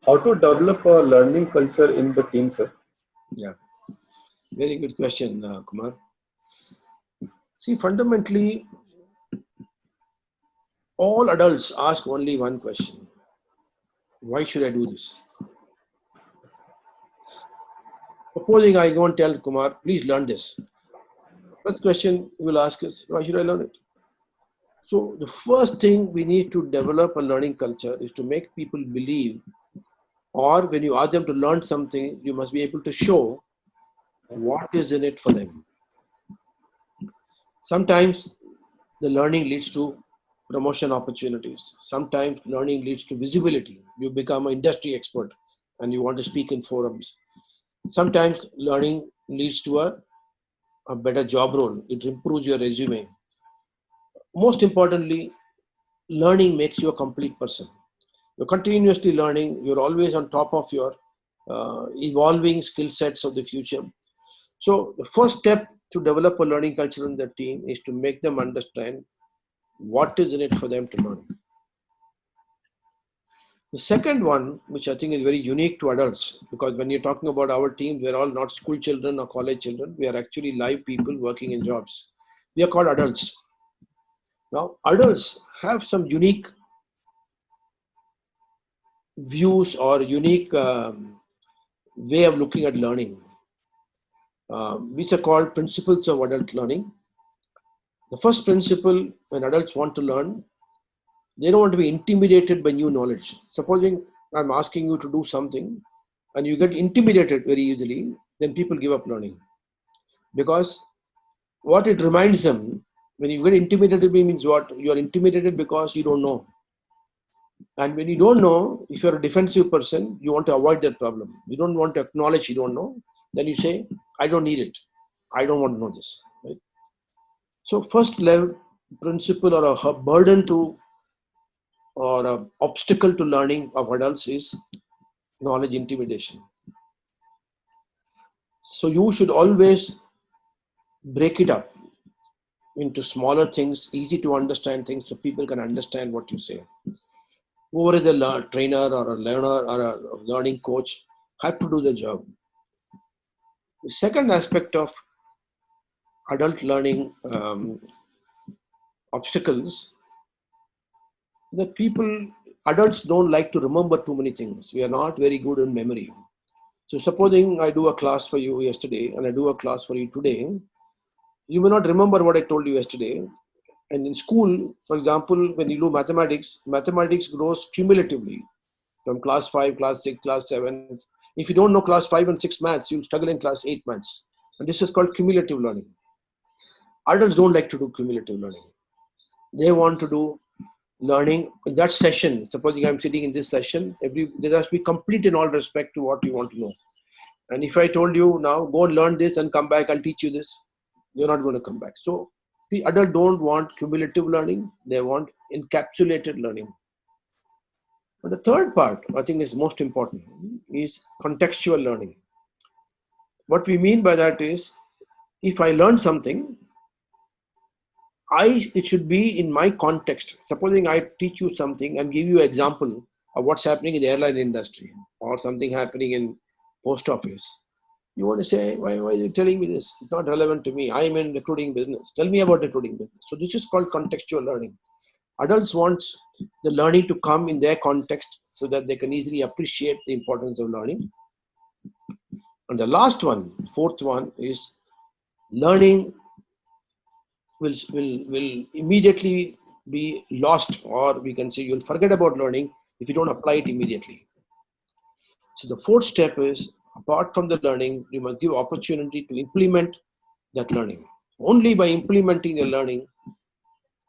How to develop a learning culture in the team, sir? Yeah, very good question, Kumar. See, fundamentally, all adults ask only one question: why should I do this? Supposing I go and tell Kumar, please learn this. First question you will ask is, why should I learn it? So the first thing we need to develop a learning culture is to make people believe, or when you ask them to learn something, you must be able to show what is in it for them. Sometimes the learning leads to promotion opportunities. Sometimes learning leads to visibility. You become an industry expert and you want to speak in forums. Sometimes learning leads to a better job role. It improves your resume. Most importantly, learning makes you a complete person. You're continuously learning. You're always on top of your evolving skill sets of the future. So the first step to develop a learning culture in the team is to make them understand what is in it for them to learn. The second one, which I think is very unique to adults, because when you're talking about our team, we're all not school children or college children. We are actually live people working in jobs. We are called adults. Now, adults have some unique views or unique way of looking at learning, which are called principles of adult learning. The first principle, when adults want to learn, they don't want to be intimidated by new knowledge. Supposing I'm asking you to do something and you get intimidated very easily, then people give up learning. Because what it reminds them, when you get intimidated, means what? You are intimidated because you don't know. And when you don't know, if you're a defensive person, you want to avoid that problem. You don't want to acknowledge you don't know. Then you say, I don't need it. I don't want to know this. Right? So first level principle or a burden to or an obstacle to learning of adults is knowledge intimidation. So you should always break it up into smaller things, easy to understand things, so people can understand what you say. Whoever is a trainer or a learner or a learning coach have to do the job. The second aspect of adult learning obstacles that adults don't like to remember too many things. We are not very good in memory. So supposing I do a class for you yesterday and I do a class for you today, you may not remember what I told you yesterday. And in school, for example, when you do mathematics, mathematics grows cumulatively from class 5, class 6, class 7. If you don't know class 5 and 6 maths, you'll struggle in class 8 maths. And this is called cumulative learning. Adults don't like to do cumulative learning. They want to do learning in that session. Supposing I'm sitting in this session, there has to be complete in all respect to what you want to know. And if I told you now, go and learn this and come back, I'll teach you this, you're not going to come back. So the adult don't want cumulative learning. They want encapsulated learning. But the third part, I think is most important, is contextual learning. What we mean by that is, if I learn something, it should be in my context. Supposing I teach you something and give you an example of what's happening in the airline industry or something happening in post office. You want to say, why are you telling me this? It's not relevant to me. I'm in recruiting business. Tell me about recruiting business. So this is called contextual learning. Adults want the learning to come in their context so that they can easily appreciate the importance of learning. And the last one, fourth one, is learning will immediately be lost, or we can say you'll forget about learning if you don't apply it immediately. So the fourth step is, apart from the learning, you must give opportunity to implement that learning. Only by implementing the learning,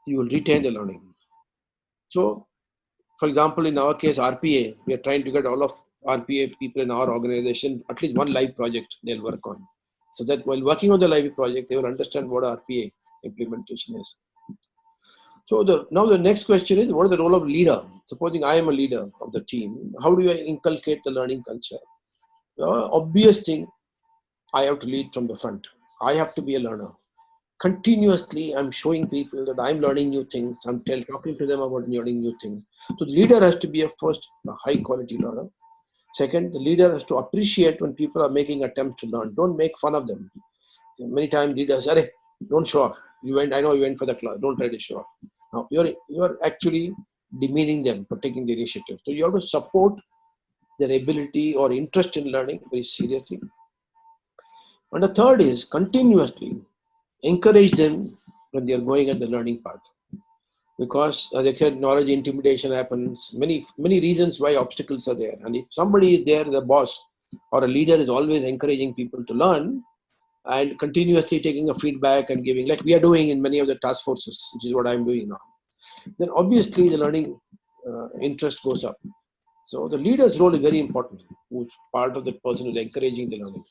you will retain the learning. So, for example, in our case, RPA, we are trying to get all of RPA people in our organization, at least one live project they'll work on. So that while working on the live project, they will understand what RPA implementation is. So now the next question is, what is the role of leader? Supposing I am a leader of the team, how do I inculcate the learning culture? The obvious thing, I have to lead from the front. I have to be a learner. Continuously, I'm showing people that I'm learning new things. I'm talking to them about learning new things. So the leader has to be a high quality learner. Second, the leader has to appreciate when people are making attempts to learn. Don't make fun of them. Many times leaders say, don't show off. I know you went for the class. Don't try to show off. Now, you're actually demeaning them for taking the initiative. So you have to support their ability or interest in learning very seriously. And the third is continuously encourage them when they are going at the learning path. Because, as I said, knowledge intimidation happens. Many reasons why obstacles are there. And if somebody is there, the boss or a leader is always encouraging people to learn and continuously taking a feedback and giving, like we are doing in many of the task forces, which is what I'm doing now, then obviously the learning interest goes up. So the leader's role is very important, who's part of the person who's encouraging the learning.